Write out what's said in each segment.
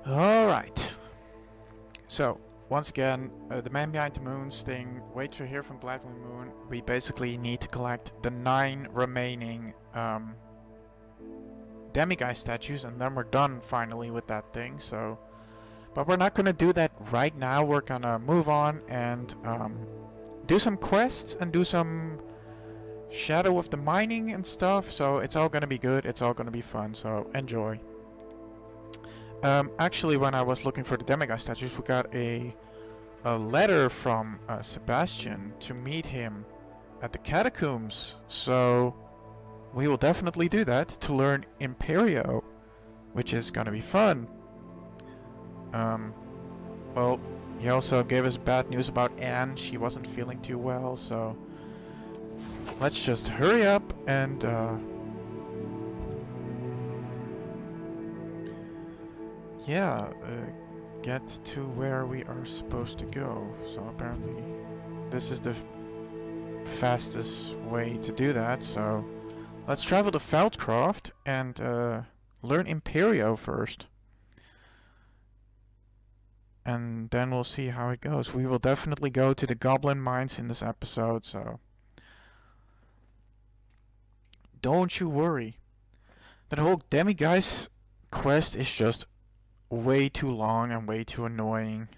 Alright. So, once again, the Man Behind the Moons thing, wait to hear from Black Moon. We basically need to collect the 9 remaining demiguise statues, and then we're done finally with that thing, so... But we're not gonna do that right now. We're gonna move on and do some quests and do some Shadow of the Mining and stuff, so it's all gonna be good, it's all gonna be fun, so enjoy. Actually, when I was looking for the demiguise statues, we got a letter from Sebastian to meet him at the catacombs, so we will definitely do that to learn Imperio, which is gonna be fun. Well, he also gave us bad news about Anne. She wasn't feeling too well, so let's just hurry up and get to where we are supposed to go. So apparently this is the fastest way to do that, so let's travel to Feldcroft and learn Imperio first. And then we'll see how it goes. We will definitely go to the goblin mines in this episode, so don't you worry. That whole demiguise quest is just way too long and way too annoying.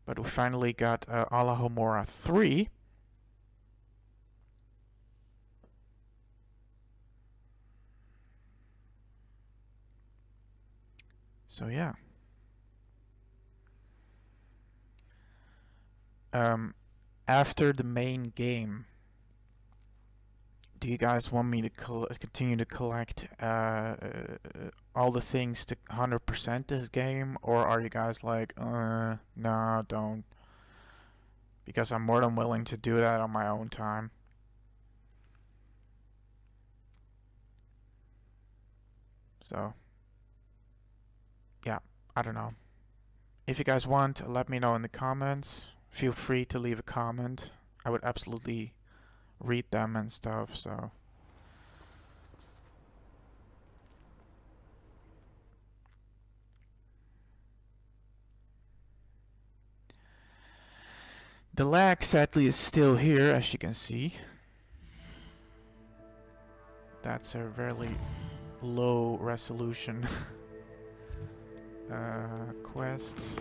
But we finally got Alahomora 3. So yeah. After the main game, do you guys want me to continue to collect all the things to 100% this game, or are you guys like, no, don't? Because I'm more than willing to do that on my own time. So, yeah, I don't know. If you guys want, let me know in the comments. Feel free to leave a comment. I would absolutely read them and stuff, so. The lag sadly is still here, as you can see. That's a very low resolution quests.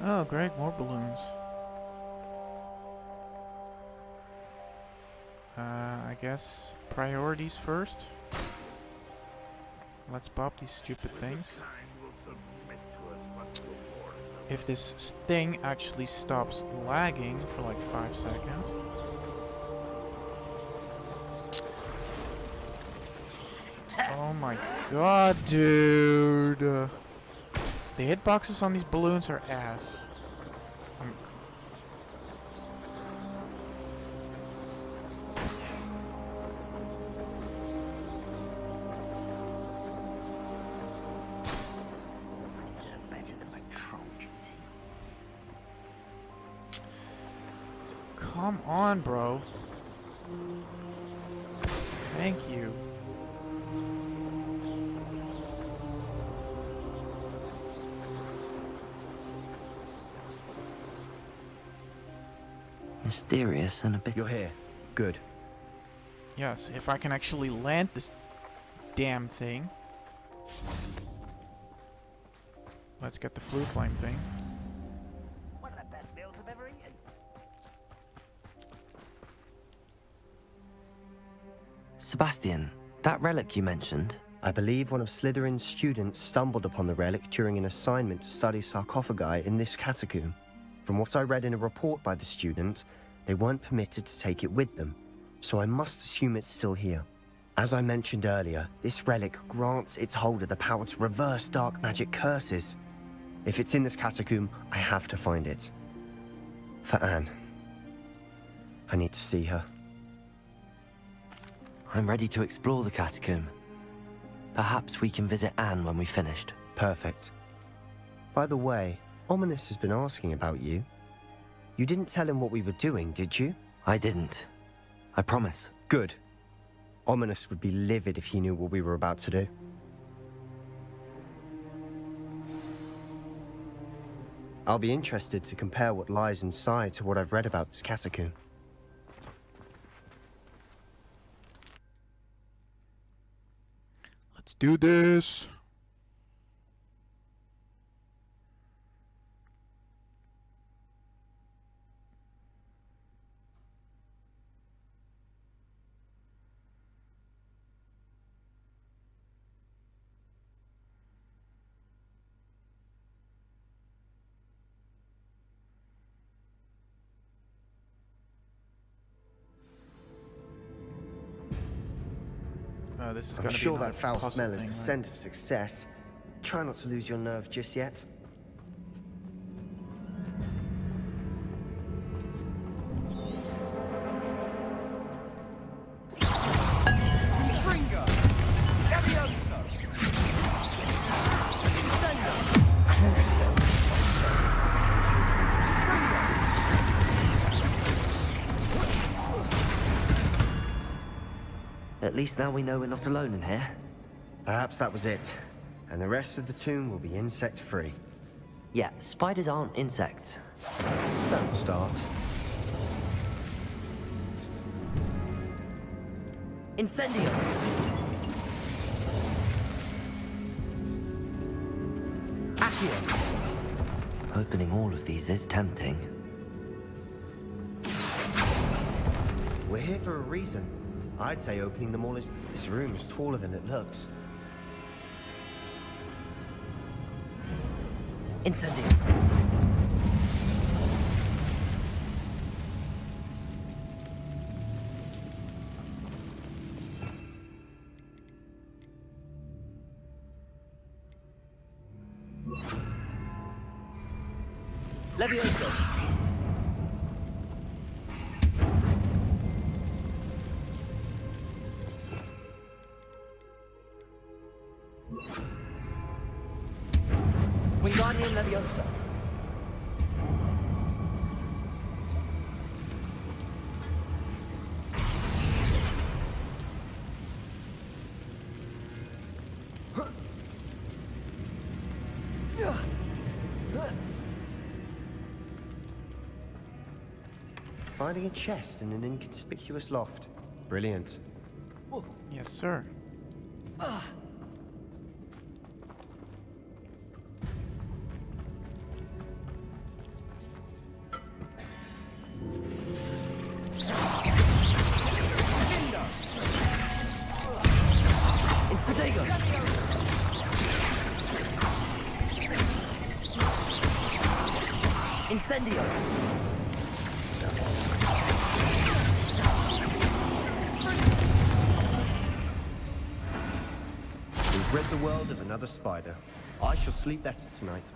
Oh, great, more balloons. I guess priorities first. Let's pop these stupid things. If this thing actually stops lagging for like 5 seconds. Oh my god, dude. The hitboxes on these balloons are ass. Come on, bro. Thank you. Mysterious and a bit... You're here. Good. Yes, if I can actually land this damn thing. Let's get the flue flame thing. One of the best meals I've ever eaten. Sebastian, that relic you mentioned, I believe one of Slytherin's students stumbled upon the relic during an assignment to study sarcophagi in this catacomb. From what I read in a report by the student, they weren't permitted to take it with them, so I must assume it's still here. As I mentioned earlier, this relic grants its holder the power to reverse dark magic curses. If it's in this catacomb, I have to find it. For Anne. I need to see her. I'm ready to explore the catacomb. Perhaps we can visit Anne when we've finished. Perfect. By the way, Ominous has been asking about you. You didn't tell him what we were doing, did you? I didn't. I promise. Good. Ominous would be livid if he knew what we were about to do. I'll be interested to compare what lies inside to what I've read about this catacomb. Let's do this. This is I'm gonna sure be that another foul puzzle smell is thing, the right? scent of success. Try not to lose your nerve just yet. At least now we know we're not alone in here. Perhaps that was it. And the rest of the tomb will be insect-free. Yeah, spiders aren't insects. Don't start. Incendio! Accio! Opening all of these is tempting. We're here for a reason. I'd say opening them all is... This room is taller than it looks. Incendio! Levioso! Wingardium Leviosa! Finding a chest in an inconspicuous loft. Brilliant. Yes, sir. Instadego! Incendio! We've rid the world of another spider. I shall sleep better tonight.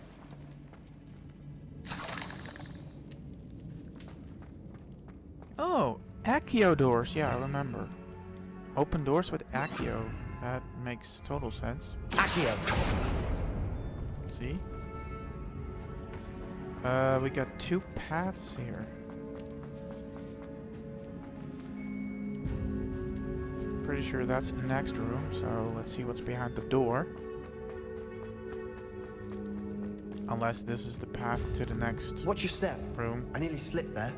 Oh, Accio doors. Yeah, I remember. Open doors with Accio. That makes total sense. Accio! See? We got two paths here. Pretty sure that's the next room, so let's see what's behind the door. Unless this is the path to the next Watch your step. room. I nearly slipped there.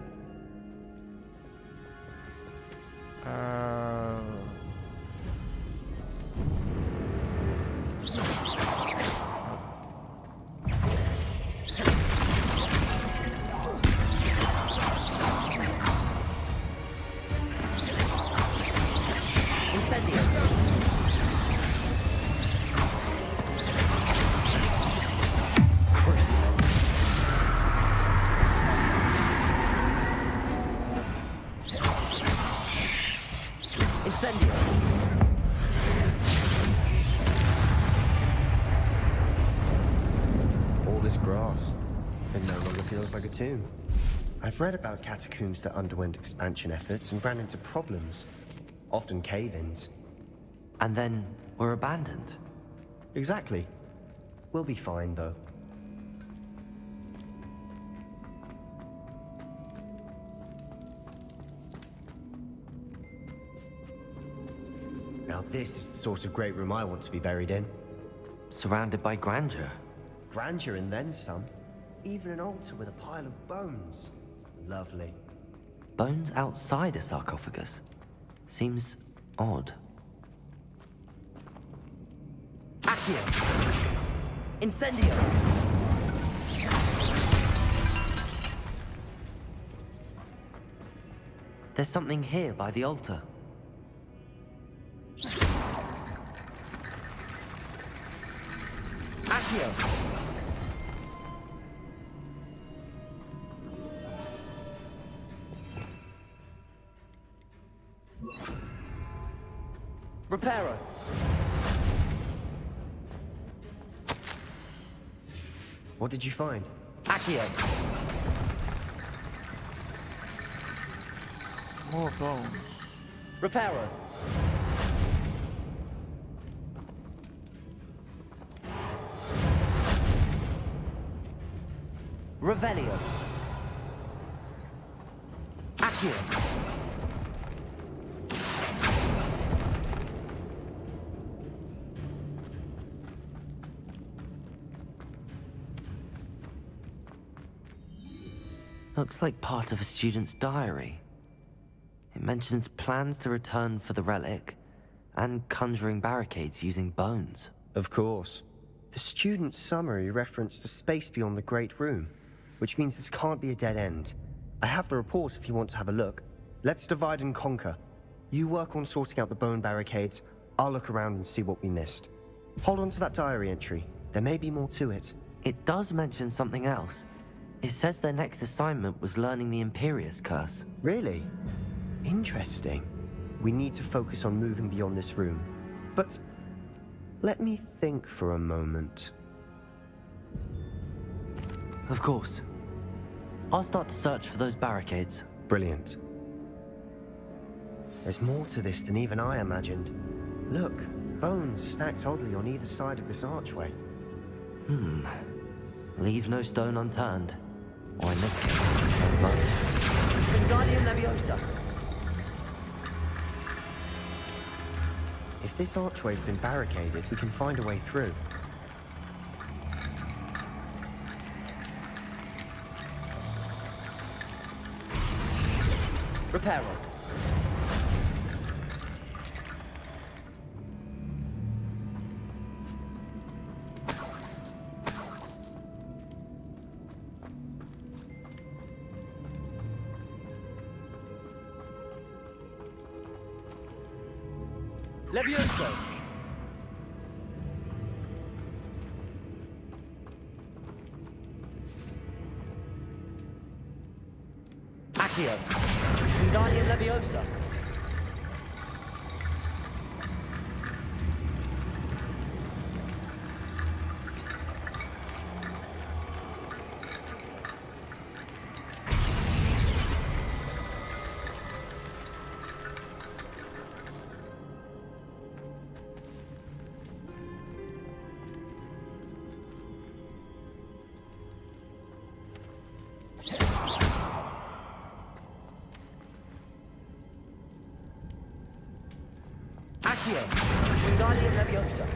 Incendio! Crucio! feels like a tomb. I've read about catacombs that underwent expansion efforts and ran into problems, often cave-ins. And then were abandoned. Exactly. We'll be fine, though. Now this is the sort of great room I want to be buried in. Surrounded by grandeur. Grandeur and then some. Even an altar with a pile of bones. Lovely. Bones outside a sarcophagus. Seems odd. Accio! Incendio! There's something here by the altar. Accio! Reparo! What did you find? Accio! More bones. Reparo! Revelio! Accio! Looks like part of a student's diary. It mentions plans to return for the relic and conjuring barricades using bones. Of course. The student's summary referenced a space beyond the Great Room, which means this can't be a dead end. I have the report if you want to have a look. Let's divide and conquer. You work on sorting out the bone barricades. I'll look around and see what we missed. Hold on to that diary entry. There may be more to it. It does mention something else. It says their next assignment was learning the Imperius curse. Really? Interesting. We need to focus on moving beyond this room. But let me think for a moment. Of course. I'll start to search for those barricades. Brilliant. There's more to this than even I imagined. Look, bones stacked oddly on either side of this archway. Leave no stone unturned. Or in this case, no bone. Wingardium Leviosa! If this archway's been barricaded, we can find a way through. Reparo! Levioso! Accio! Wingardium Leviosa! Accio! Wingardium Leviosa!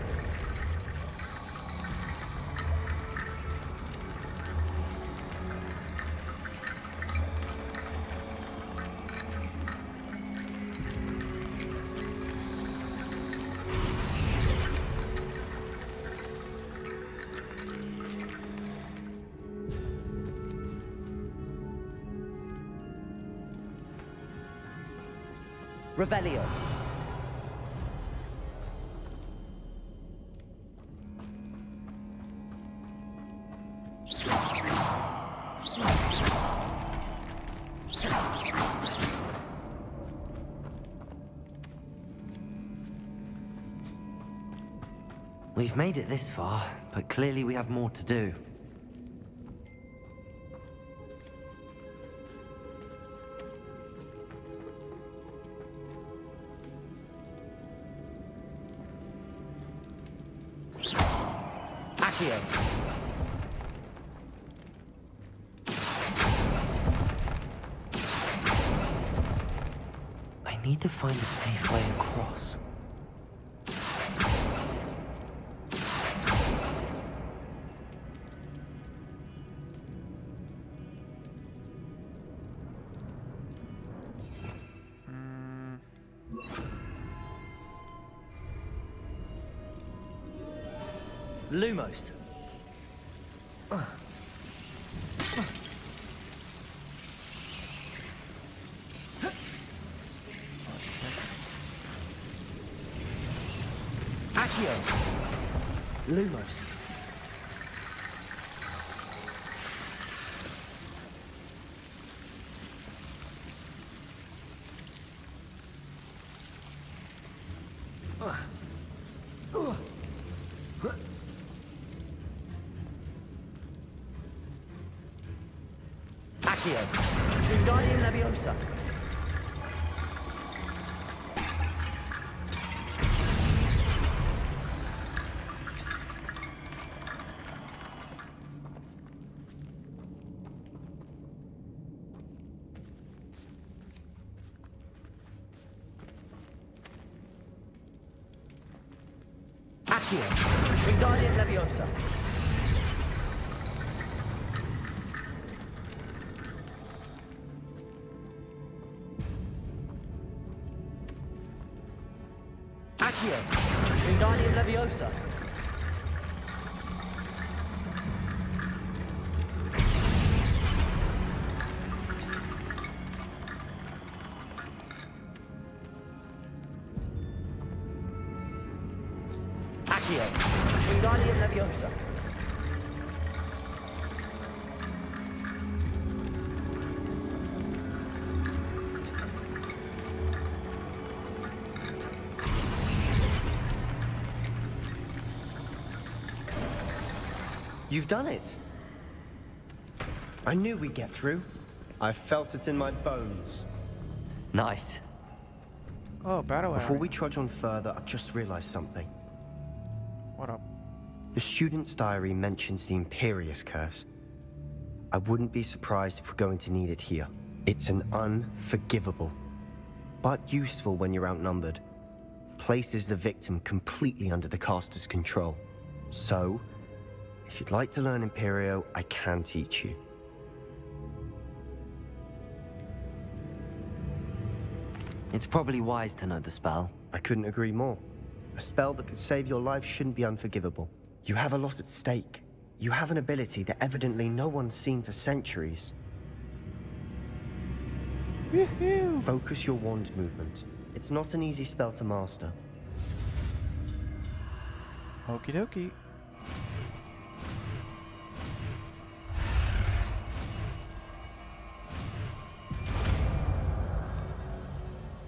Revelio! We've made it this far, but clearly we have more to do. need to find a safe way across. Lumos. Accio. Lumos. Accio. Wingardium Leviosa. Accio. Wingardium Leviosa. Accio. Wingardium Leviosa. Accio. Wingardium Leviosa. You've done it. I knew we'd get through. I felt it in my bones. Nice. Oh, battle Before area. we trudge on further, I've just realized something. What up? The student's diary mentions the Imperius curse. I wouldn't be surprised if we're going to need it here. It's an unforgivable, but useful when you're outnumbered. Places the victim completely under the caster's control. So, if you'd like to learn Imperio, I can teach you. It's probably wise to know the spell. I couldn't agree more. A spell that could save your life shouldn't be unforgivable. You have a lot at stake. You have an ability that evidently no one's seen for centuries. Woohoo! Focus your wand movement. It's not an easy spell to master. Okie dokie.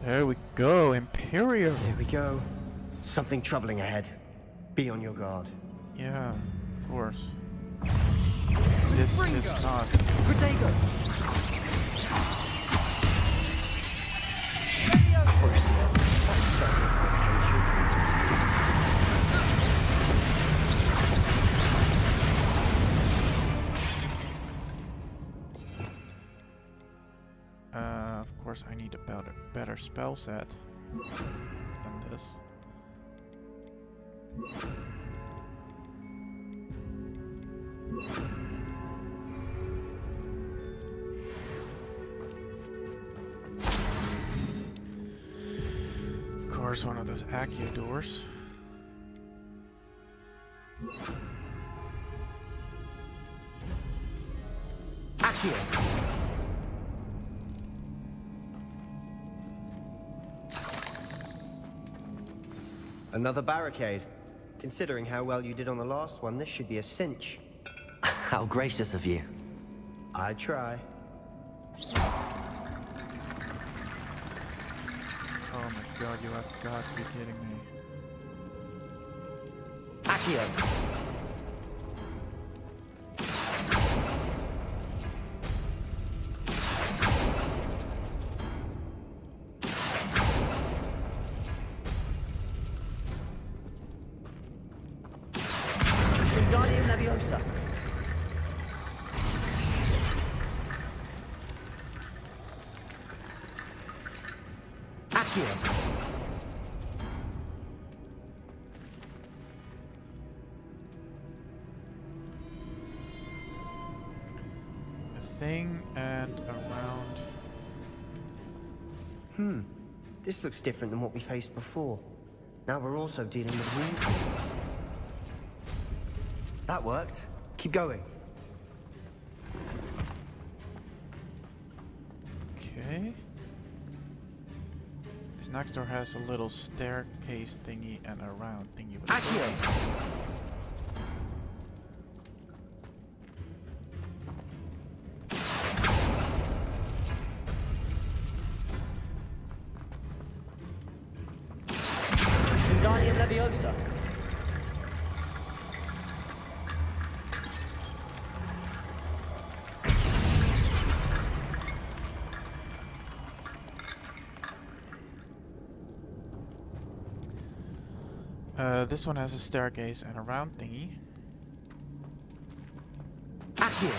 There we go, Imperio. Here we go. Something troubling ahead. Be on your guard. Yeah, of course. This is not. Protego. Crucial. That's got my attention. Of course, I need a better spell set than this. Of course, one of those Accio doors. Accio. Another barricade. Considering how well you did on the last one, this should be a cinch. How gracious of you. I try. Oh my god, you have got to be kidding me. Accio. Wingardium Leviosa. Accio. A thing and around. This looks different than what we faced before. Now we're also dealing with rune symbols. That worked. Keep going. Okay. This next door has a little staircase thingy and a round thingy with Accio. Wingardium Leviosa. This one has a staircase and a round thingy. Accio.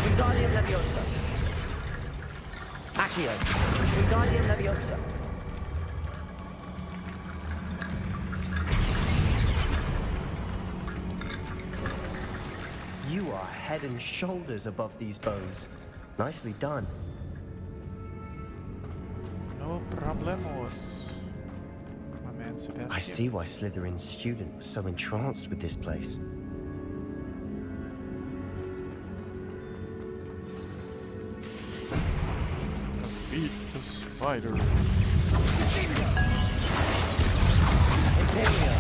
Wingardium Leviosa. Accio. Wingardium Leviosa. You are head and shoulders above these bones. Nicely done. No problemos. My man Sebastian. I see why Slytherin's student was so entranced with this place. Defeat the spider. Imperio.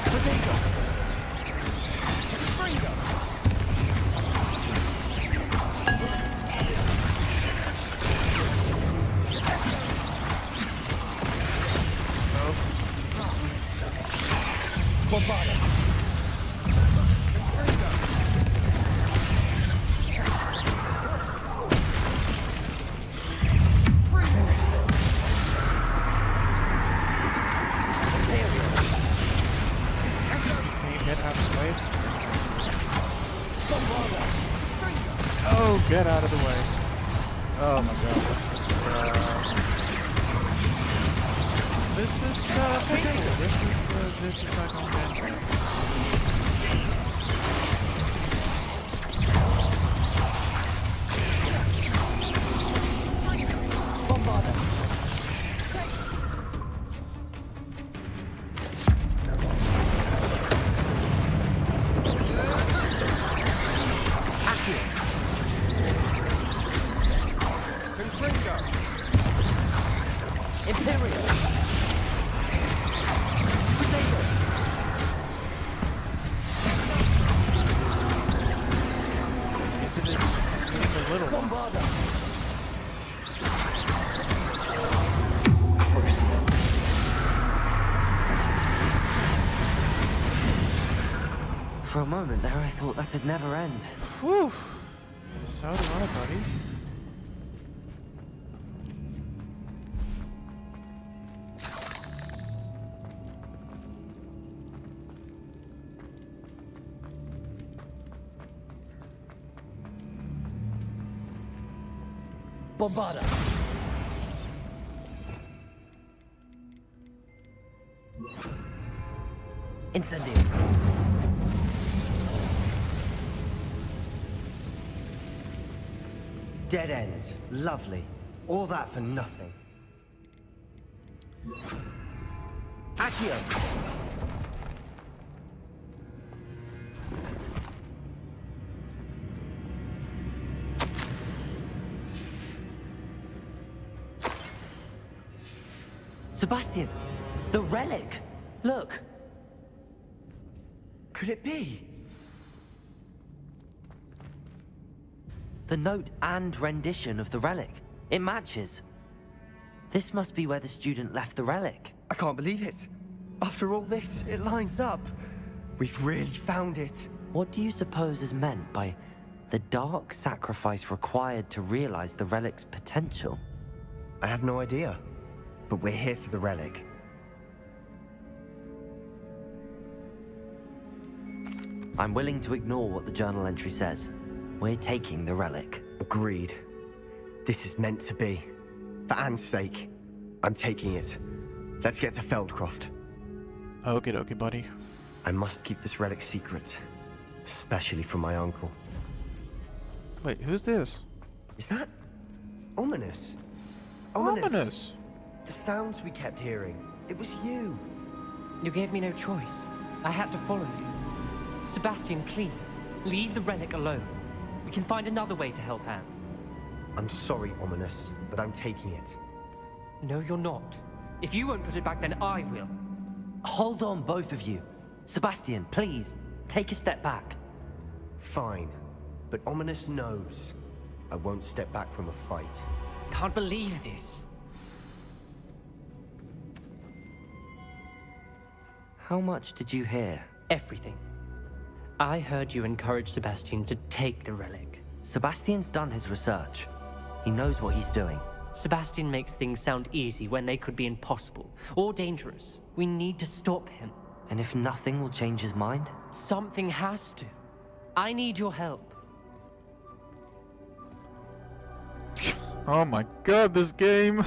Potato. Bombada. Can you get out of the way? Oh, get out of the way. Oh my god, this is painful. This is not going to end. Bombada. Accio. Imperio. Potato. Isn't it a little one? Bombada. For a moment there, I thought that'd never end. Whew. So do I, buddy. Bombada. Incendio. Dead end. Lovely. All that for nothing. Accio. Sebastian, the relic. Look. Could it be? The note and rendition of the relic. It matches. This must be where the student left the relic. I can't believe it. After all this, it lines up. We've really found it. What do you suppose is meant by the dark sacrifice required to realize the relic's potential? I have no idea. But we're here for the relic. I'm willing to ignore what the journal entry says. We're taking the relic. Agreed. This is meant to be. For Anne's sake, I'm taking it. Let's get to Feldcroft. Okie dokie, buddy. I must keep this relic secret, especially from my uncle. Wait, who's this? Is that ominous? Ominous. The sounds we kept hearing. It was you. You gave me no choice. I had to follow you. Sebastian, please, leave the relic alone. We can find another way to help Anne. I'm sorry, Ominous, but I'm taking it. No, you're not. If you won't put it back, then I will. Hold on, both of you. Sebastian, please, take a step back. Fine, but Ominous knows I won't step back from a fight. Can't believe this. How much did you hear? Everything. I heard you encourage Sebastian to take the relic. Sebastian's done his research. He knows what he's doing. Sebastian makes things sound easy when they could be impossible or dangerous. We need to stop him. And if nothing will change his mind? Something has to. I need your help. Oh my god, this game.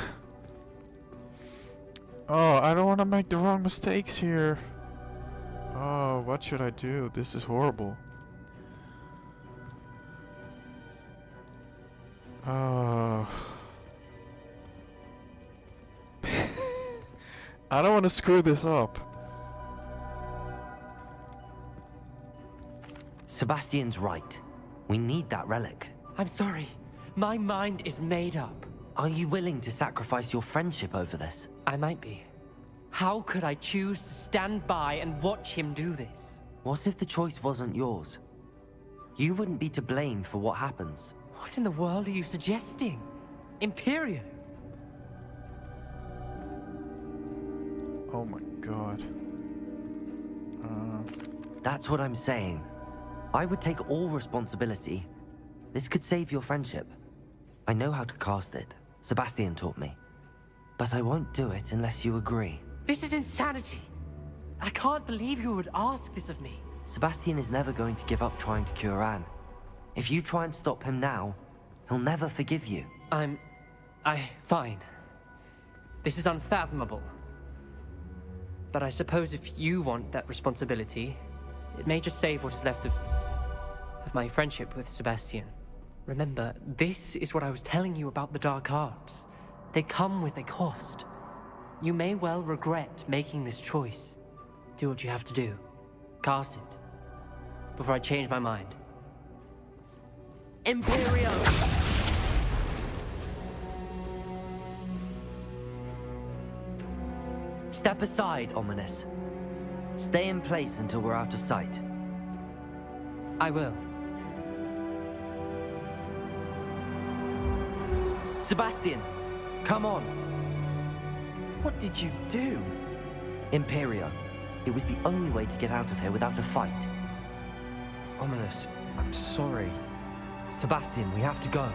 Oh, I don't want to make the wrong mistakes here. Oh, what should I do? This is horrible. Oh. I don't want to screw this up. Sebastian's right. We need that relic. I'm sorry. My mind is made up. Are you willing to sacrifice your friendship over this? I might be. How could I choose to stand by and watch him do this? What if the choice wasn't yours? You wouldn't be to blame for what happens. What in the world are you suggesting? Imperio? Oh my god. That's what I'm saying. I would take all responsibility. This could save your friendship. I know how to cast it. Sebastian taught me. But I won't do it unless you agree. This is insanity. I can't believe you would ask this of me. Sebastian is never going to give up trying to cure Anne. If you try and stop him now, he'll never forgive you. Fine. This is unfathomable. But I suppose if you want that responsibility, it may just save what is left of my friendship with Sebastian. Remember, this is what I was telling you about the dark arts. They come with a cost. You may well regret making this choice. Do what you have to do. Cast it. Before I change my mind. Imperio! Step aside, Ominous. Stay in place until we're out of sight. I will. Sebastian, come on. What did you do? Imperio. It was the only way to get out of here without a fight. Ominous, I'm sorry. Sebastian, we have to go.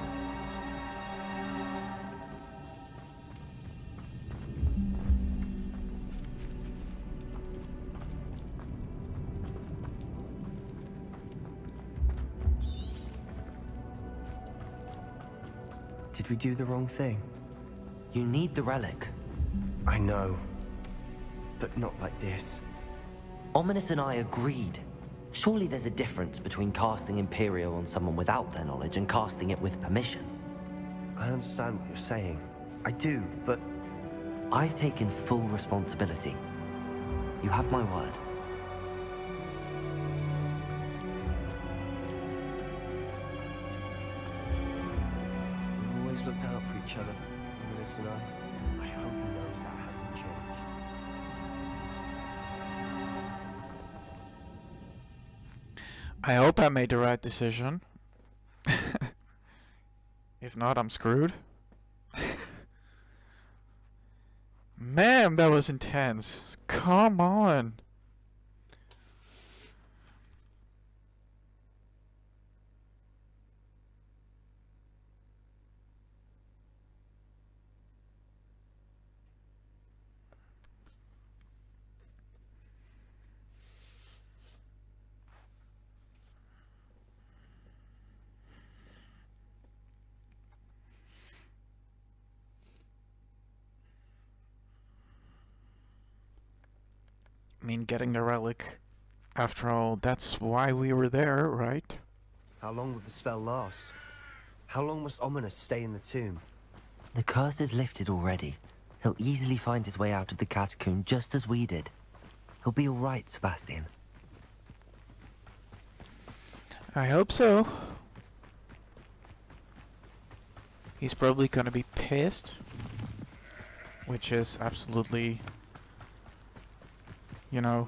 Did we do the wrong thing? You need the relic. I know. But not like this. Ominous and I agreed. Surely there's a difference between casting Imperio on someone without their knowledge and casting it with permission. I understand what you're saying. I do, but... I've taken full responsibility. You have my word. We've always looked out for each other, Ominous and I. I hope he knows that hasn't changed. I hope I made the right decision. If not, I'm screwed. Man, that was intense. Come on. mean, getting the relic. After all, that's why we were there, right? How long would the spell last? How long must Ominous stay in the tomb? The curse is lifted already. He'll easily find his way out of the catacomb just as we did. He'll be all right, Sebastian. I hope so. He's probably gonna be pissed. Which is absolutely, you know...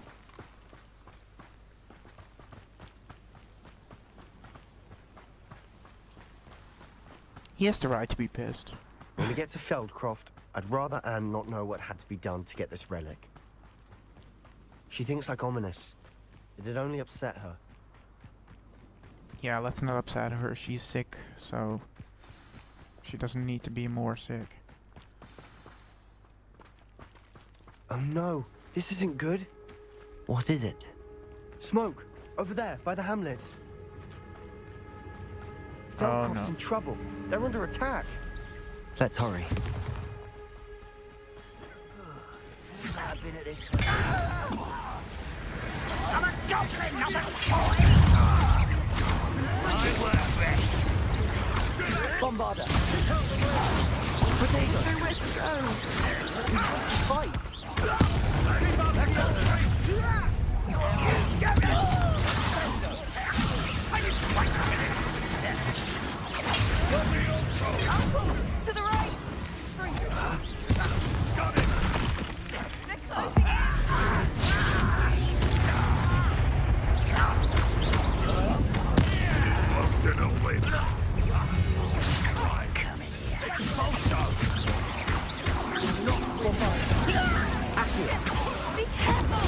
He has the right to be pissed. When we get to Feldcroft, I'd rather Anne not know what had to be done to get this relic. She thinks like Ominous. It'd only upset her. Yeah, let's not upset her. She's sick, so she doesn't need to be more sick. Oh no, this isn't good. What is it? Smoke, over there, by the hamlet. Oh, Feldcroft's no. in trouble. They're under attack. Let's hurry. I've been at this place. I'm a goblin, not a toy! Bombarder! Potato! Nowhere to go! We have to fight! To the right! Be careful!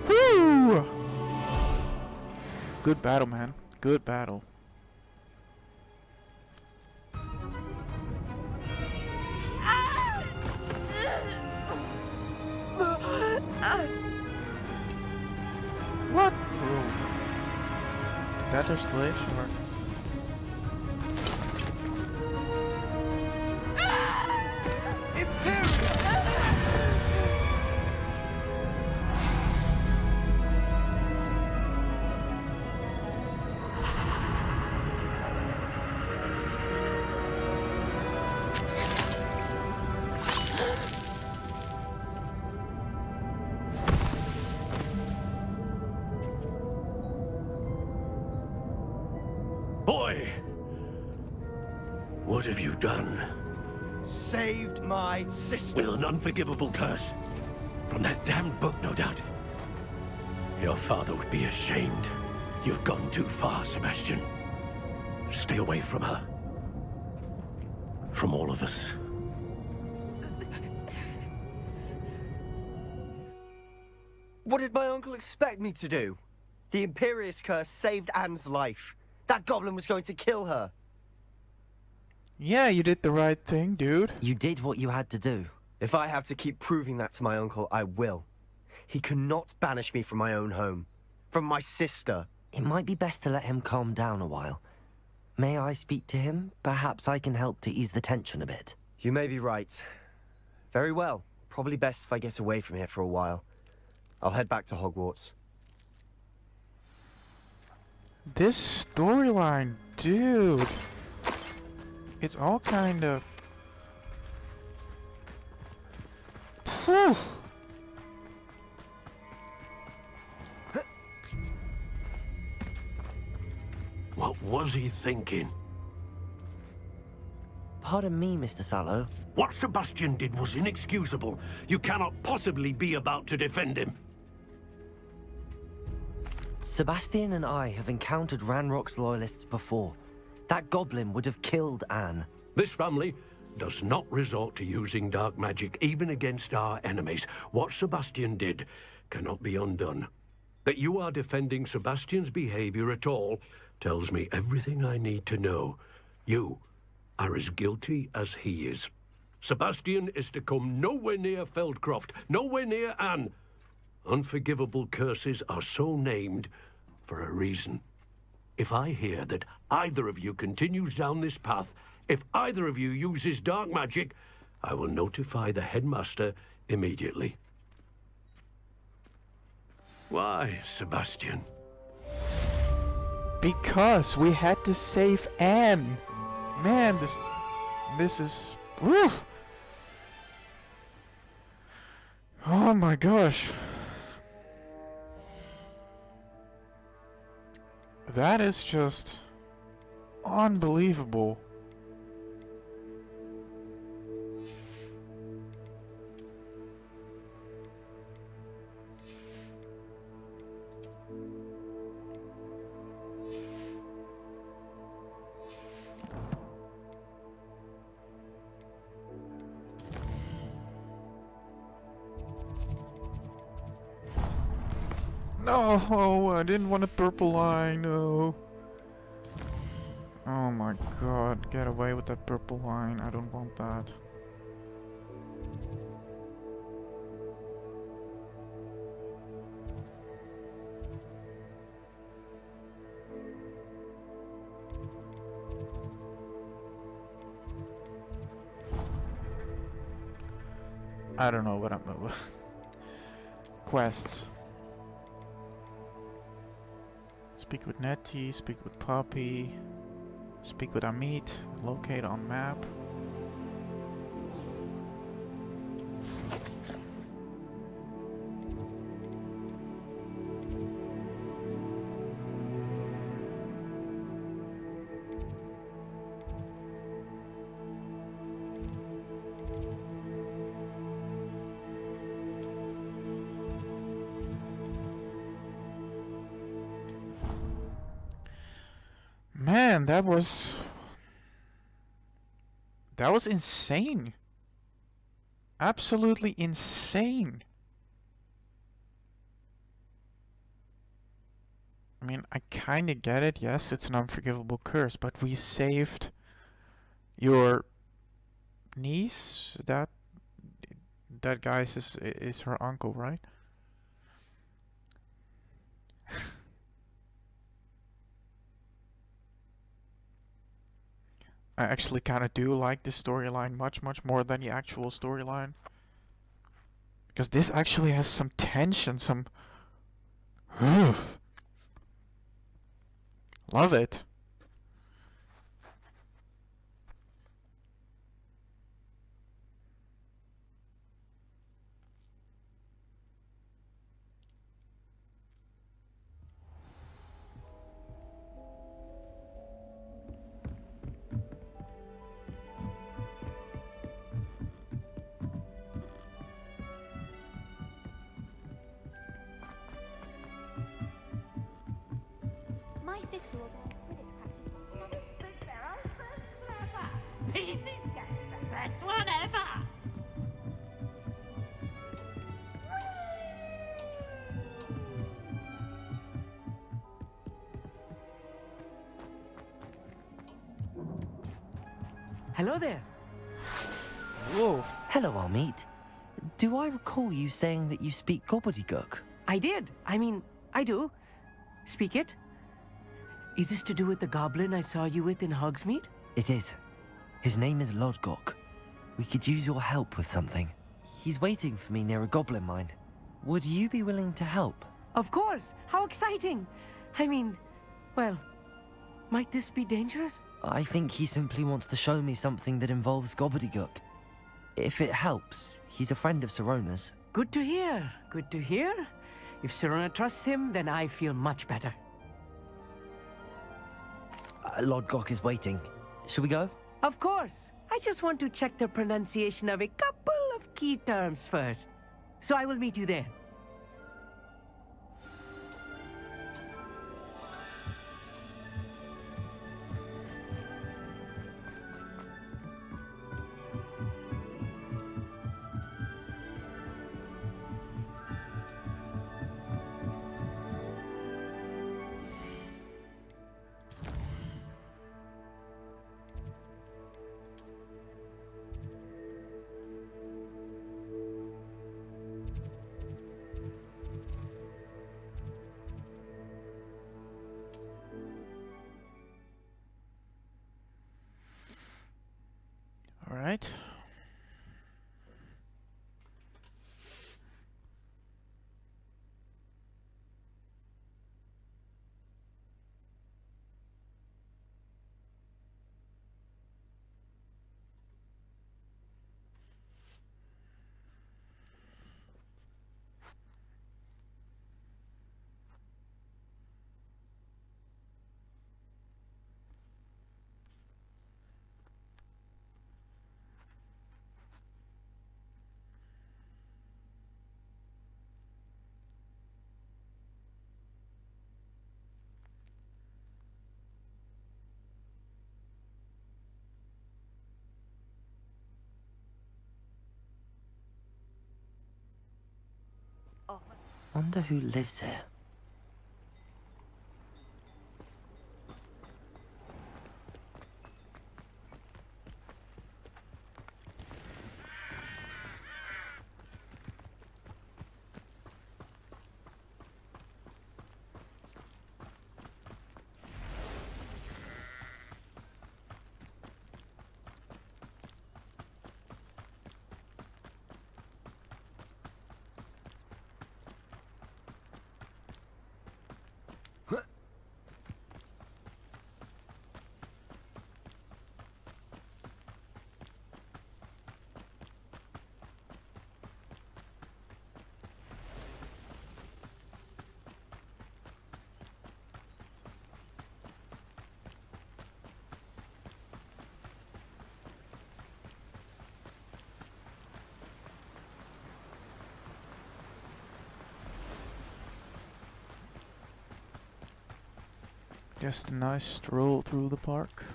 Woo! Good battle, man. Good battle. What? Better glitch or... Boy! What have you done? Saved my sister. With an unforgivable curse. From that damned book, no doubt. Your father would be ashamed. You've gone too far, Sebastian. Stay away from her. From all of us. What did my uncle expect me to do? The Imperious curse saved Anne's life. That goblin was going to kill her. Yeah, you did the right thing, dude. You did what you had to do. If I have to keep proving that to my uncle, I will. He cannot banish me from my own home. From my sister. It might be best to let him calm down a while. May I speak to him? Perhaps I can help to ease the tension a bit. You may be right. Very well. Probably best if I get away from here for a while. I'll head back to Hogwarts. This storyline, dude. It's all kind of... Whew. What was he thinking? Pardon me, Mr. Sallow. What Sebastian did was inexcusable. You cannot possibly be about to defend him. Sebastian and I have encountered Ranrock's loyalists before. That goblin would have killed Anne. This family does not resort to using dark magic even against our enemies. What Sebastian did cannot be undone. That you are defending Sebastian's behavior at all tells me everything I need to know. You are as guilty as he is. Sebastian is to come nowhere near Feldcroft, nowhere near Anne. Unforgivable curses are so named for a reason. If I hear that either of you continues down this path, if either of you uses dark magic, I will notify the headmaster immediately. Why, Sebastian? Because we had to save Anne. Man, this is... Woo. Oh my gosh. That is just unbelievable. No, I didn't want a purple line, no. Oh my god, get away with that purple line, I don't want that. I don't know what I'm... Quests. Speak with Nettie, speak with Poppy, speak with Amit, locate on map. Man, that was insane. Absolutely insane. I mean, I kind of get it. Yes, it's an unforgivable curse, but we saved your niece. That guy is her uncle, right? I actually kind of do like this storyline much more than the actual storyline. Because this actually has some tension, some... Love it. My sister will go on Quidditch practice. They're our first ever. Peasy gets the best one ever. Hello there. Whoa. Hello, Amit. Do I recall you saying that you speak gobbledygook? I did. I mean, I do. Speak it. Is this to do with the goblin I saw you with in Hogsmeade? It is. His name is Lodgok. We could use your help with something. He's waiting for me near a goblin mine. Would you be willing to help? Of course. How exciting. I mean, well, might this be dangerous? I think he simply wants to show me something that involves gobbledygook. If it helps, he's a friend of Sirona's. Good to hear. Good to hear. If Sirona trusts him, then I feel much better. Lodgok is waiting. Shall we go? Of course. I just want to check the pronunciation of a couple of key terms first. So I will meet you there. Alright. Wonder who lives here. Just a nice stroll through the park.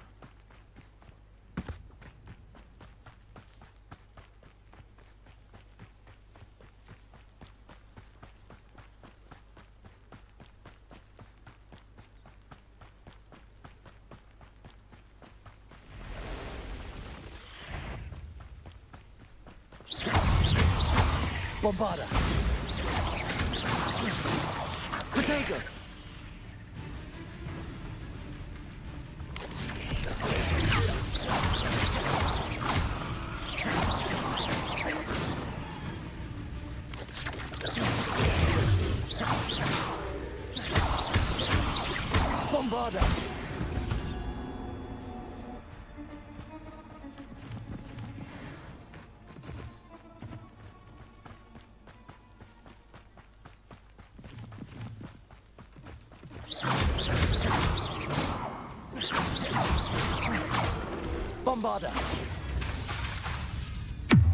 Bombarda! Protego! Bombarda! Bombarda!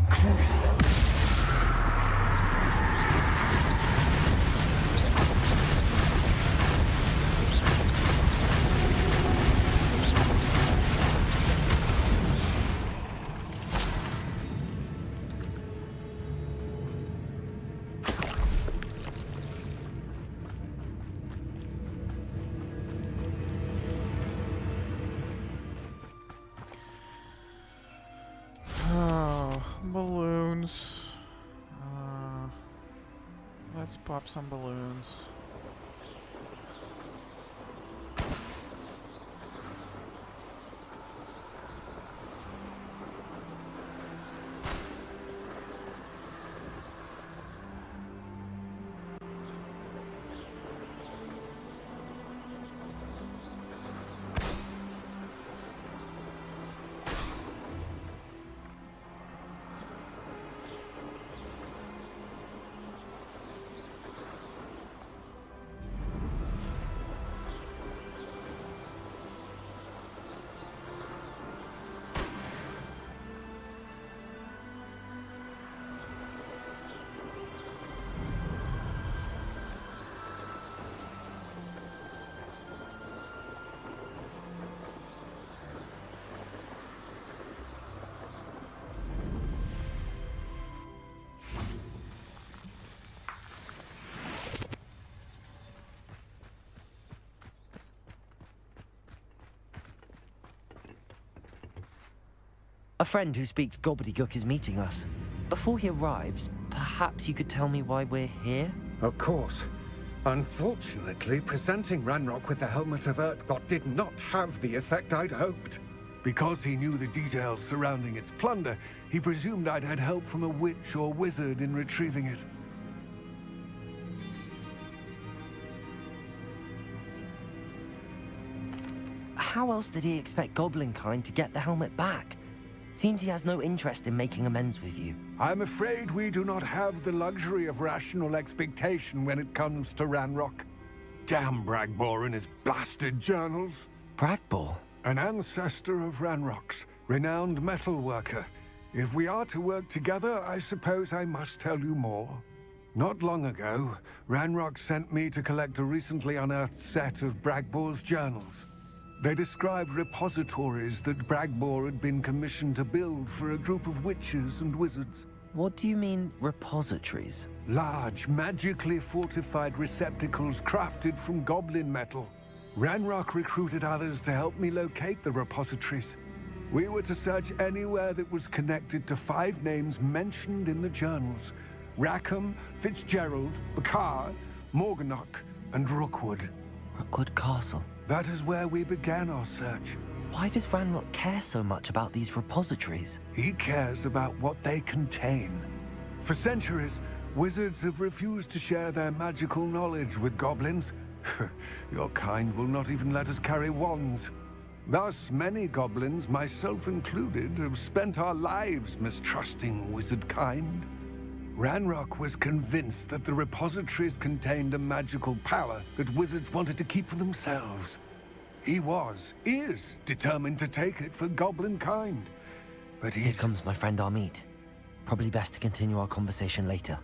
Crucio! Oh, balloons. Let's pop some balloons. A friend who speaks gobbledygook is meeting us. Before he arrives, perhaps you could tell me why we're here? Of course. Unfortunately, presenting Ranrock with the Helmet of Urtkot did not have the effect I'd hoped. Because he knew the details surrounding its plunder, he presumed I'd had help from a witch or wizard in retrieving it. How else did he expect goblin kind to get the helmet back? Seems he has no interest in making amends with you. I'm afraid we do not have the luxury of rational expectation when it comes to Ranrock. Damn Bragbor and his blasted journals. Bragbor? An ancestor of Ranrock's, renowned metal worker. If we are to work together, I suppose I must tell you more. Not long ago, Ranrock sent me to collect a recently unearthed set of Bragbor's journals. They described repositories that Bragbor had been commissioned to build for a group of witches and wizards. What do you mean, repositories? Large, magically fortified receptacles crafted from goblin metal. Ranrock recruited others to help me locate the repositories. We were to search anywhere that was connected to 5 names mentioned in the journals: Rackham, Fitzgerald, Bakar, Morganach, and Rookwood. Rookwood Castle. That is where we began our search. Why does Ranrock care so much about these repositories? He cares about what they contain. For centuries, wizards have refused to share their magical knowledge with goblins. Your kind will not even let us carry wands. Thus, many goblins, myself included, have spent our lives mistrusting wizard kind. Ranrock was convinced that the repositories contained a magical power that wizards wanted to keep for themselves. He is determined to take it for goblin kind. But Here comes my friend Amit. Probably best to continue our conversation later.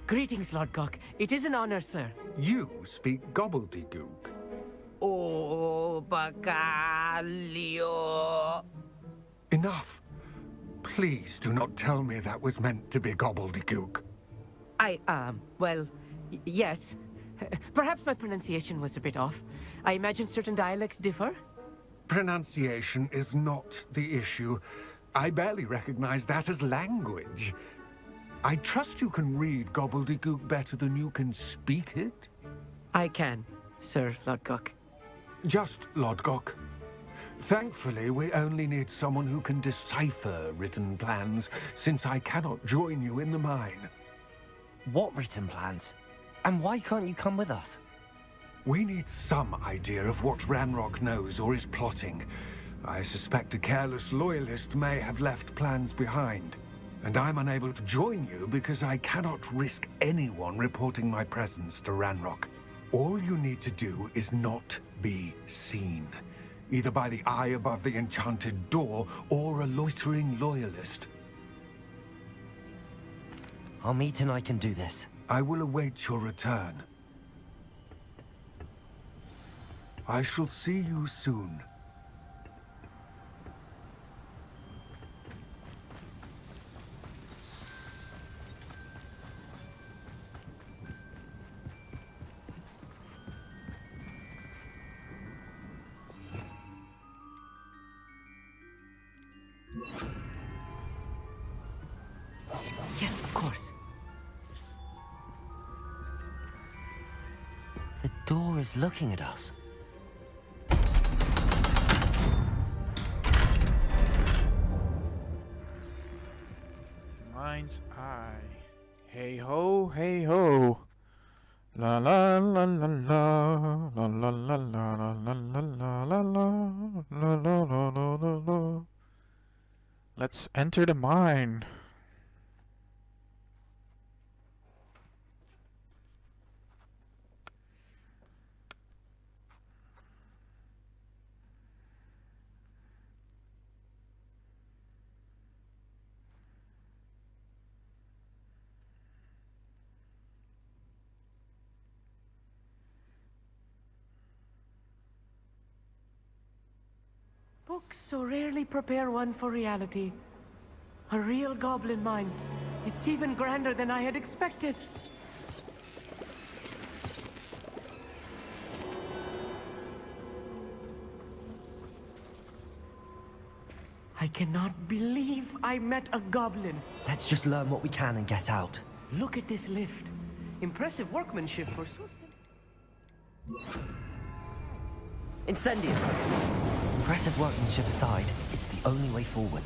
Greetings, Lord Cock. It is an honor, sir. You speak gobbledygook. Oh, Bacalio. Enough. Please do not tell me that was meant to be gobbledygook. Well, yes. Perhaps my pronunciation was a bit off. I imagine certain dialects differ. Pronunciation is not the issue. I barely recognize that as language. I trust you can read gobbledygook better than you can speak it? I can, Sir Lodgok. Just Lodgok. Thankfully, we only need someone who can decipher written plans, since I cannot join you in the mine. What written plans? And why can't you come with us? We need some idea of what Ranrock knows or is plotting. I suspect a careless loyalist may have left plans behind. And I'm unable to join you because I cannot risk anyone reporting my presence to Ranrock. All you need to do is not be seen. Either by the eye above the enchanted door, or a loitering loyalist. Amit and I can do this. I will await your return. I shall see you soon. Yes, of course. The door is looking at us. Mind's eye. Hey ho, hey ho. La la la la la la la la la la la la la la la. Let's enter the mine. Books so rarely prepare one for reality. A real goblin mine. It's even grander than I had expected. I cannot believe I met a goblin. Let's just learn what we can and get out. Look at this lift. Impressive workmanship for so simple. Incendio! Impressive workmanship aside, it's the only way forward.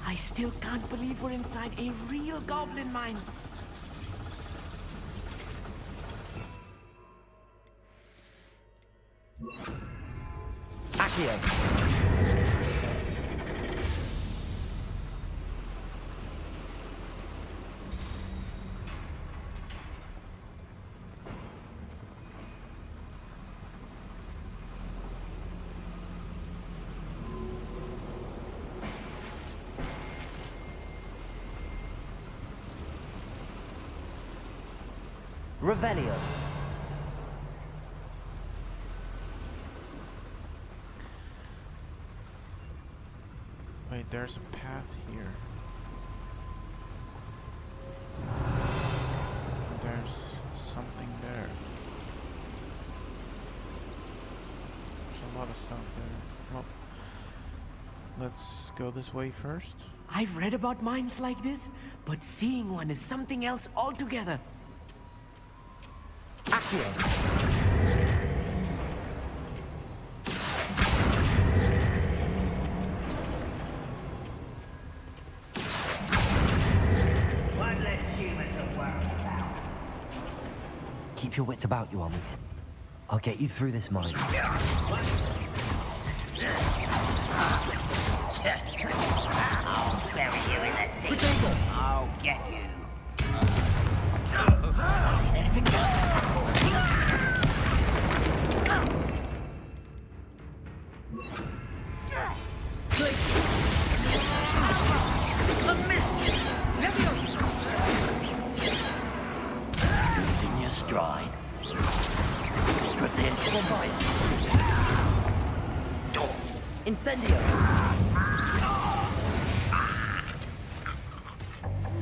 I still can't believe we're inside a real goblin mine. Accio! Revelio. Wait, there's a path here. There's something there. There's a lot of stuff there. Well, let's go this way first. I've read about mines like this, but seeing one is something else altogether. Accio! One less human to worry about. Keep your wits about you, Amit. I'll get you through this mine. I'll bury you in the deep. I'll get you. Seen anything losing your stride. Secretly into the fire. Incendio!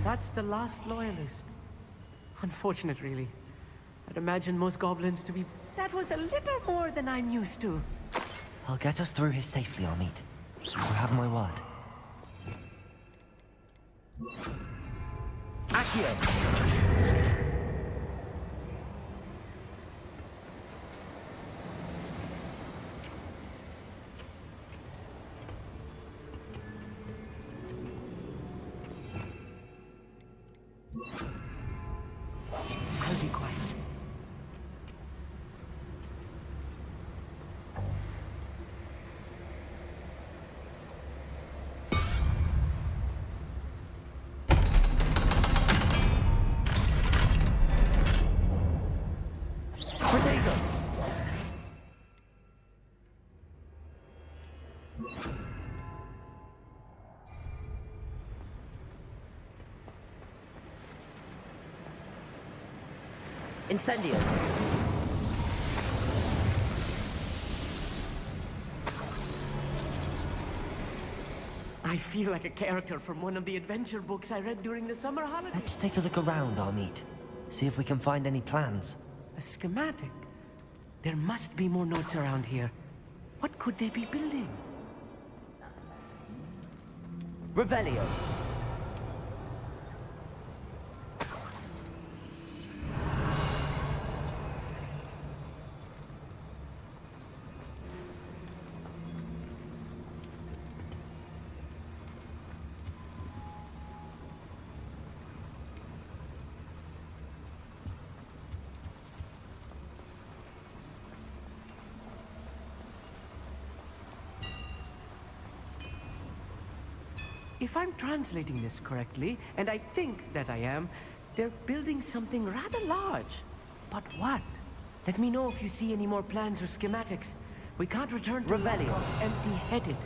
That's the last loyalist. Unfortunate, really. I'd imagine most goblins to be... That was a little more than I'm used to. I'll get us through here safely, Amit. You have my word. Accio! I'll be quiet. Incendio! I feel like a character from one of the adventure books I read during the summer holidays. Let's take a look around, Amit. See if we can find any plans. A schematic. There must be more notes around here. What could they be building? Revelio! If I'm translating this correctly, and I think that I am, they're building something rather large. But what? Let me know if you see any more plans or schematics. We can't return to Revelio. empty-headed.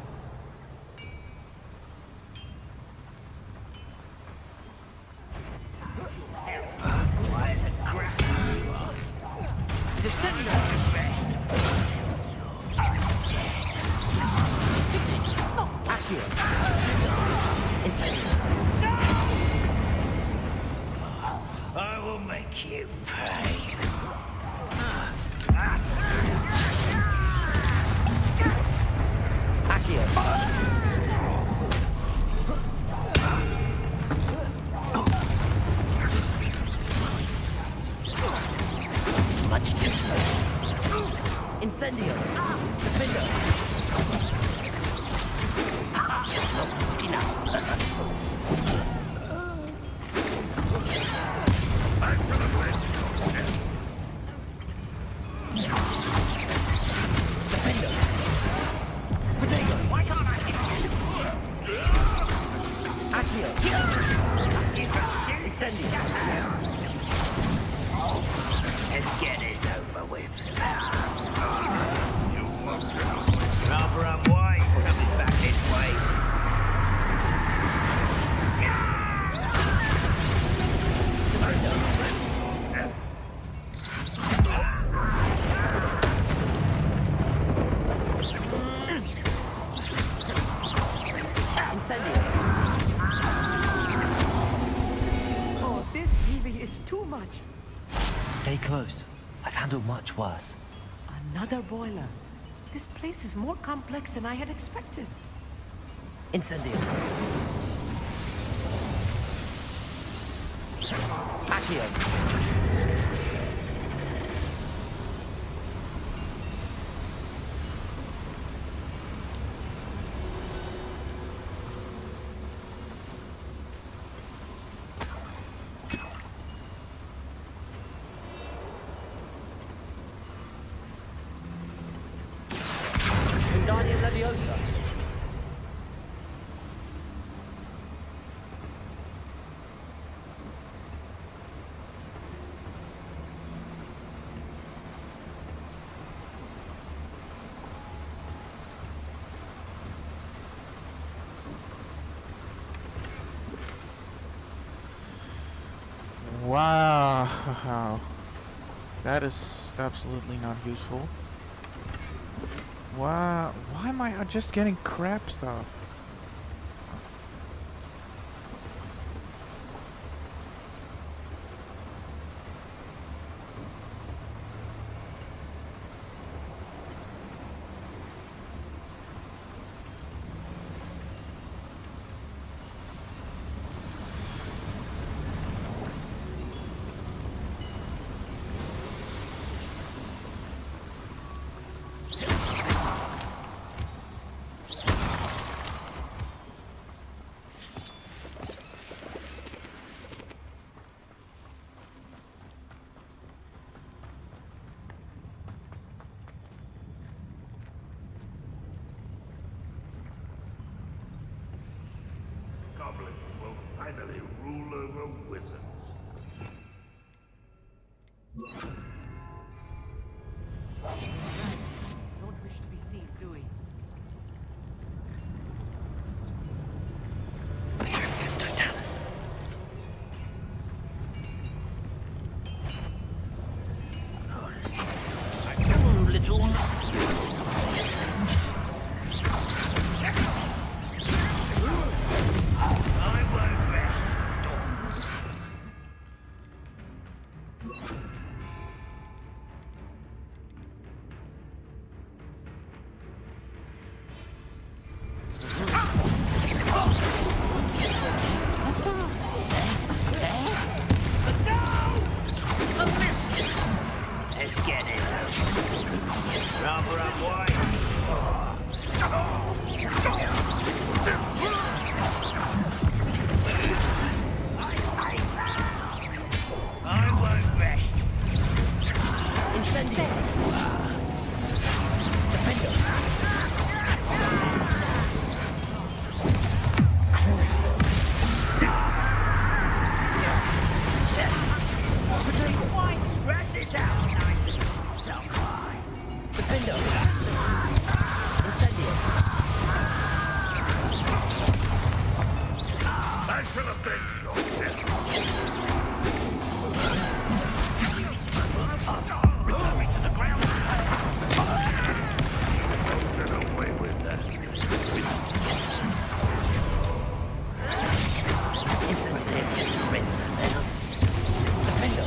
Why is it crap? I will make you pay. Accio! Incendio! Let's get this over with. Rather unwise coming back this way. Incendio! Oh, this really is too much. Stay close. I've handled much worse. Another boiler. This place is more complex than I had expected. Incendio! Accio! Wingardium Leviosa! Wow. That is absolutely not useful. Wow. Why am I just getting crap stuff? Goblins will finally rule over wizards. Don't wish to be seen, do we? Petrificus Totalis. Come, little. I won't rest. Let's get this over. Rather unwise. I won't rest. Incendio! Defendo! Crucio! Wrap this out nice and soft. Defendo! Incendio! I should have been Returning to the ground. Don't get away with that. Incendio! Defendo!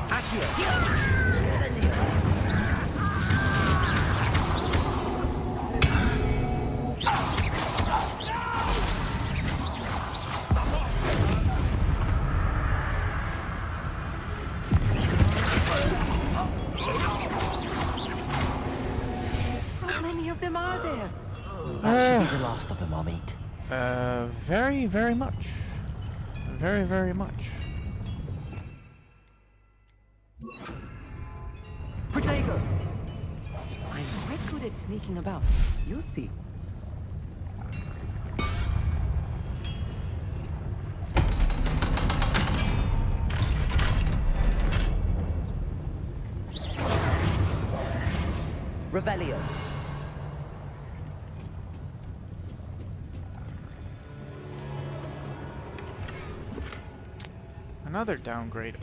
Accio! Incendio! How many of them are there? That should be the last of them, I'll meet. Very, very much. Very, very much. Protego! I'm quite good at sneaking about. You'll see. Revelio. Another downgrade.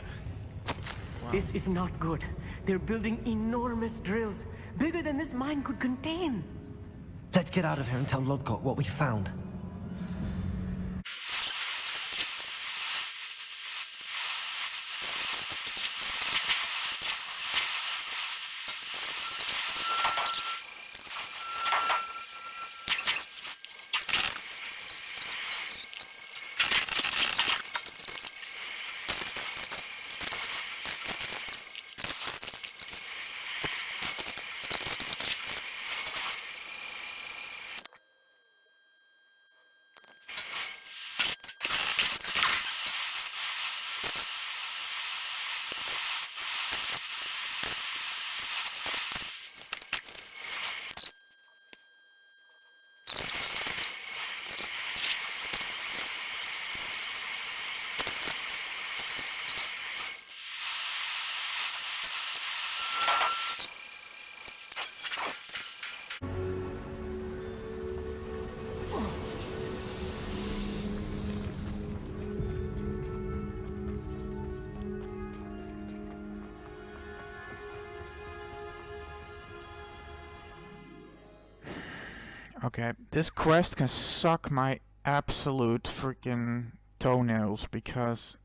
Wow. This is not good. They're building enormous drills, bigger than this mine could contain. Let's get out of here and tell Lodgok what we found. Okay, this quest can suck my absolute freaking toenails because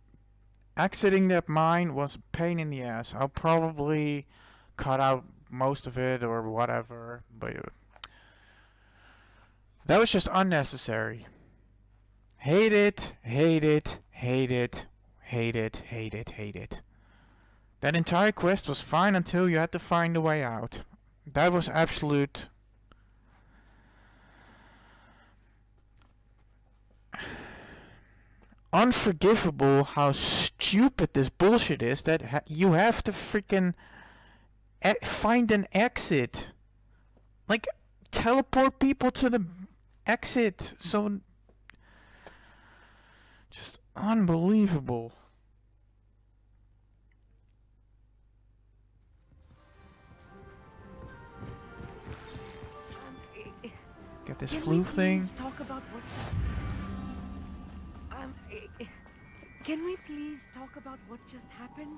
exiting that mine was a pain in the ass. I'll probably cut out most of it or whatever, but that was just unnecessary. Hate it, hate it, hate it, hate it, hate it, hate it. That entire quest was fine until you had to find a way out. That was absolute... unforgivable how stupid this bullshit is that you have to freaking find an exit. Like, teleport people to the exit. So, just unbelievable. Get this flu thing. Talk about what... Can we please talk about what just happened?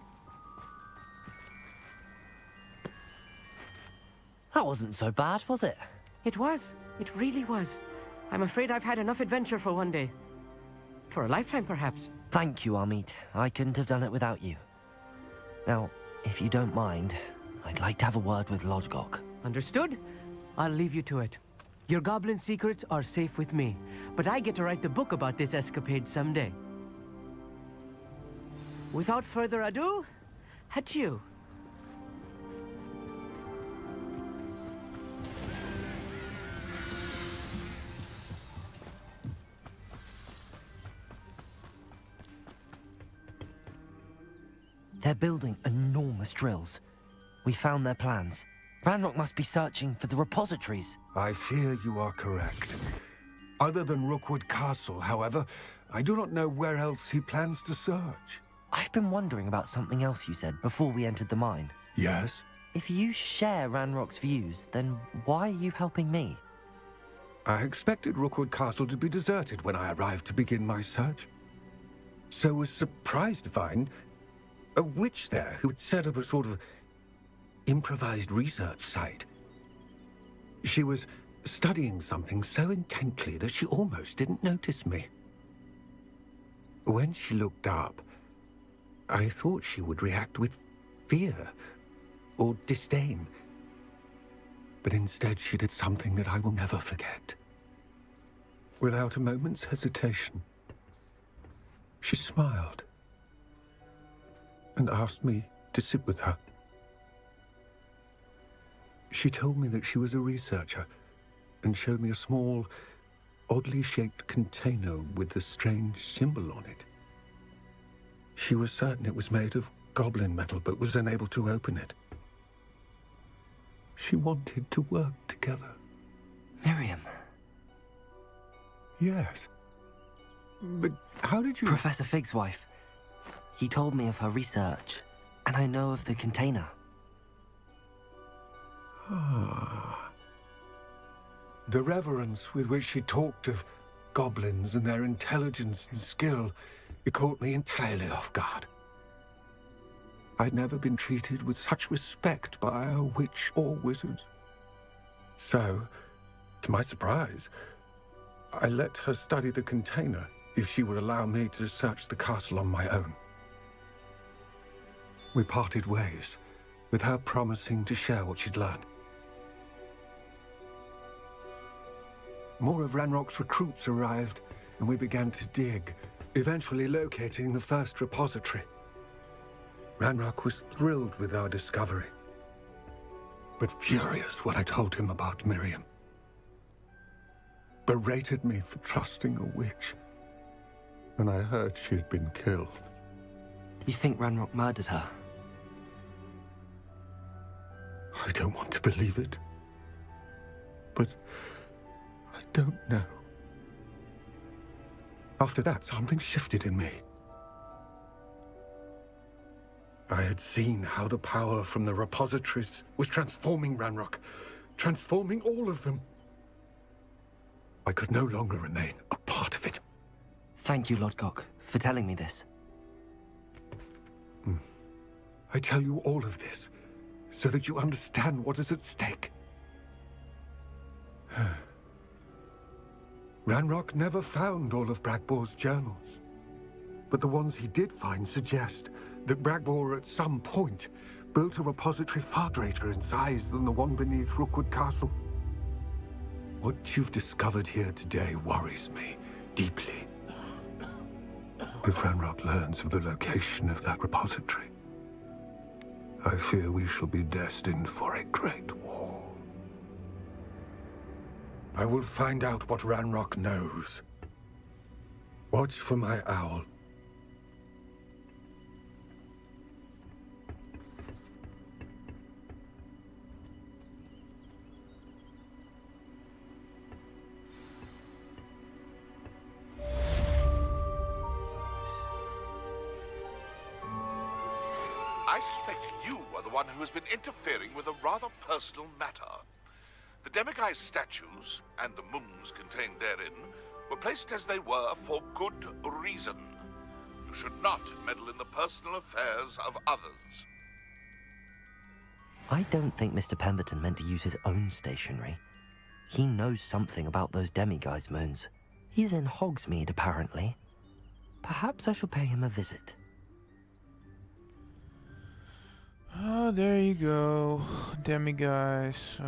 That wasn't so bad, was it? It was. It really was. I'm afraid I've had enough adventure for one day. For a lifetime, perhaps. Thank you, Amit. I couldn't have done it without you. Now, if you don't mind, I'd like to have a word with Lodgok. Understood? I'll leave you to it. Your goblin secrets are safe with me, but I get to write the book about this escapade someday. Without further ado, adieu. They're building enormous drills. We found their plans. Ranrock must be searching for the repositories. I fear you are correct. Other than Rookwood Castle, however, I do not know where else he plans to search. I've been wondering about something else you said before we entered the mine. Yes? If you share Ranrock's views, then why are you helping me? I expected Rookwood Castle to be deserted when I arrived to begin my search. So was surprised to find a witch there who had set up a sort of improvised research site. She was studying something so intently that she almost didn't notice me. When she looked up, I thought she would react with fear or disdain. But instead she did something that I will never forget. Without a moment's hesitation, she smiled and asked me to sit with her. She told me that she was a researcher and showed me a small, oddly shaped container with a strange symbol on it. She was certain it was made of goblin metal, but was unable to open it. She wanted to work together. Miriam. Yes. But how did you... Professor Fig's wife. He told me of her research, and I know of the container. Ah. The reverence with which she talked of goblins and their intelligence and skill, it caught me entirely off guard. I'd never been treated with such respect by a witch or wizard. So, to my surprise, I let her study the container if she would allow me to search the castle on my own. We parted ways, with her promising to share what she'd learned. More of Ranrock's recruits arrived, and we began to dig, eventually locating the first repository. Ranrock was thrilled with our discovery, but furious when I told him about Miriam. Berated me for trusting a witch, and I heard she had been killed. You think Ranrock murdered her? I don't want to believe it, but I don't know. After that, something shifted in me. I had seen how the power from the repositories was transforming Ranrock, transforming all of them. I could no longer remain a part of it. Thank you, Lodgok, for telling me this. I tell you all of this so that you understand what is at stake. Ranrock never found all of Bragbor's journals, but the ones he did find suggest that Bragbor at some point built a repository far greater in size than the one beneath Rookwood Castle. What you've discovered here today worries me deeply. If Ranrock learns of the location of that repository, I fear we shall be destined for a great war. I will find out what Ranrock knows. Watch for my owl. I suspect you are the one who has been interfering with a rather personal matter. The demiguise statues, and the moons contained therein, were placed as they were for good reason. You should not meddle in the personal affairs of others. I don't think Mr. Pemberton meant to use his own stationery. He knows something about those demiguise moons. He's in Hogsmeade, apparently. Perhaps I shall pay him a visit. Oh, there you go. Demiguise.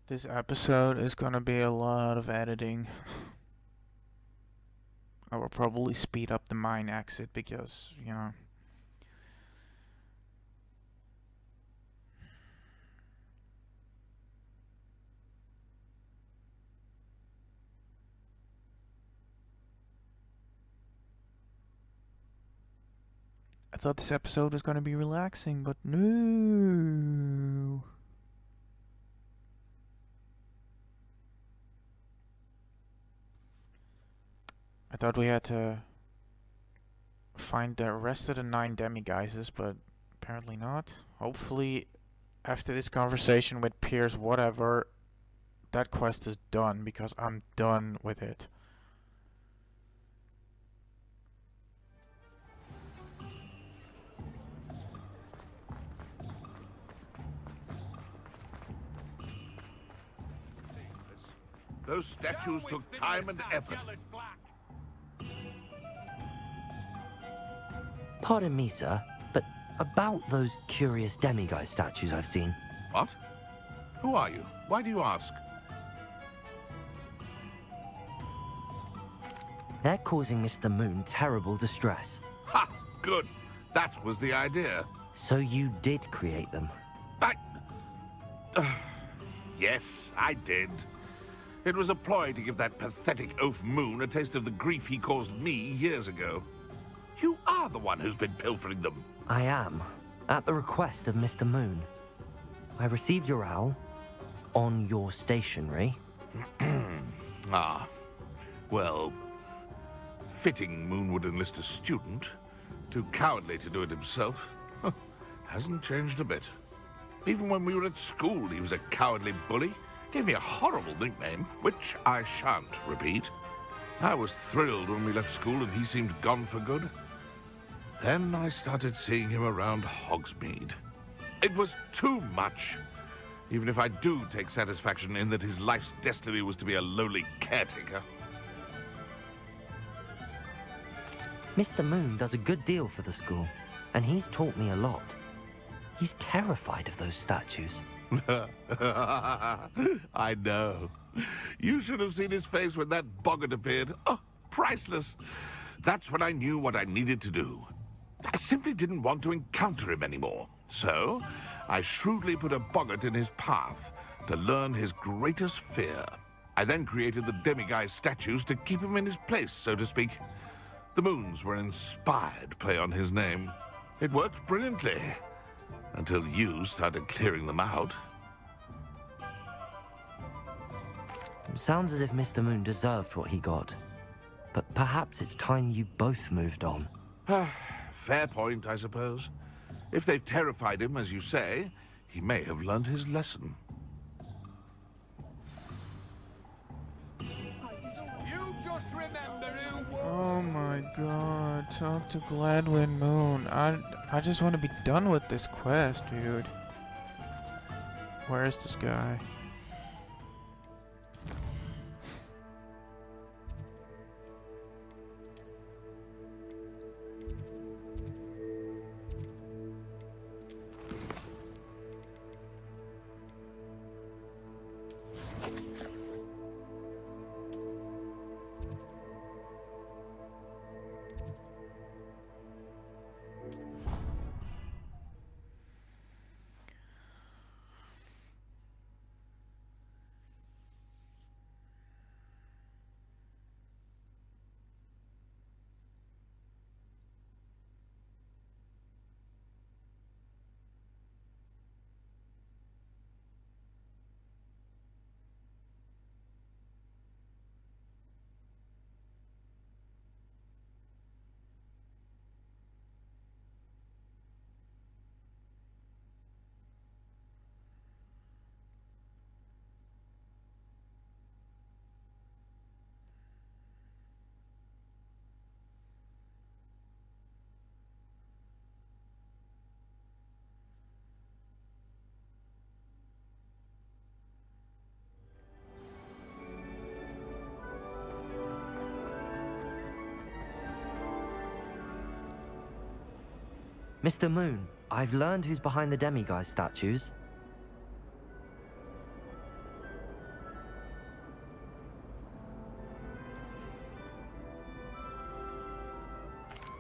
This episode is gonna be a lot of editing. I will probably speed up the mine exit because, you know. I thought this episode was gonna be relaxing, but no. I thought we had to find the rest of the 9 demiguises, but apparently not. Hopefully, after this conversation with Piers, whatever, that quest is done, because I'm done with it. Those statues took time and effort. Pardon me, sir, but about those curious demiguise statues I've seen. What? Who are you? Why do you ask? They're causing Mr. Moon terrible distress. Ha! Good. That was the idea. So you did create them? Yes, I did. It was a ploy to give that pathetic oaf Moon a taste of the grief he caused me years ago. You are the one who's been pilfering them. I am, at the request of Mr. Moon. I received your owl on your stationery. Ah, well, fitting Moon would enlist a student. Too cowardly to do it himself. Hasn't changed a bit. Even when we were at school, he was a cowardly bully. Gave me a horrible nickname, which I shan't repeat. I was thrilled when we left school and he seemed gone for good. Then I started seeing him around Hogsmeade. It was too much. Even if I do take satisfaction in that his life's destiny was to be a lowly caretaker. Mr. Moon does a good deal for the school, and he's taught me a lot. He's terrified of those statues. I know. You should have seen his face when that boggart appeared. Oh, priceless. That's when I knew what I needed to do. I simply didn't want to encounter him anymore. So, I shrewdly put a boggart in his path to learn his greatest fear. I then created the demiguise statues to keep him in his place, so to speak. The moons were an inspired play on his name. It worked brilliantly. Until you started clearing them out. Sounds as if Mr. Moon deserved what he got. But perhaps it's time you both moved on. Fair point, I suppose. If they've terrified him, as you say, he may have learned his lesson. Oh my god, talk to Gladwin Moon. I just want to be done with this quest, dude. Where is this guy? Mr. Moon, I've learned who's behind the demiguise statues.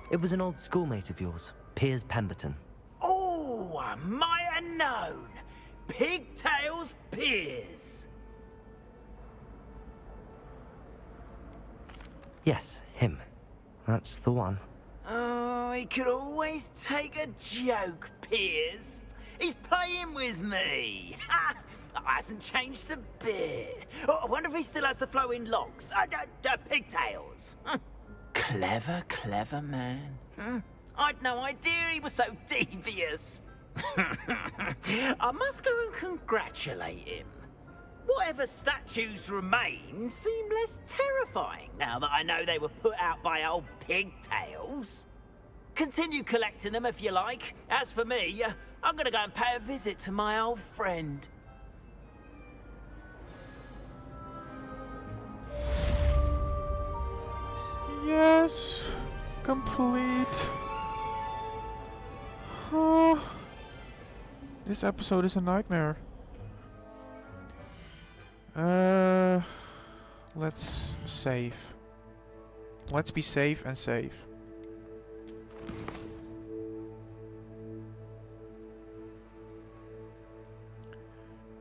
It was an old schoolmate of yours, Piers Pemberton. Oh, I might have known. Pigtails Piers. Yes, him. That's the one. Oh, he could always take a joke, Piers. He's playing with me. Ha! Hasn't changed a bit. Oh, I wonder if he still has the flowing locks. Pigtails. Clever, clever man. I'd no idea he was so devious. I must go and congratulate him. Whatever statues remain seem less terrifying now that I know they were put out by old Pigtails. Continue collecting them if you like. As for me, I'm gonna go and pay a visit to my old friend. Yes! Complete. Oh, this episode is a nightmare. Let's save. Let's be safe and save.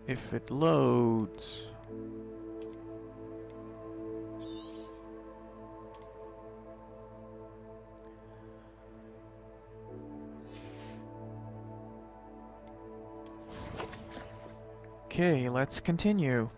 If it loads. Okay, let's continue.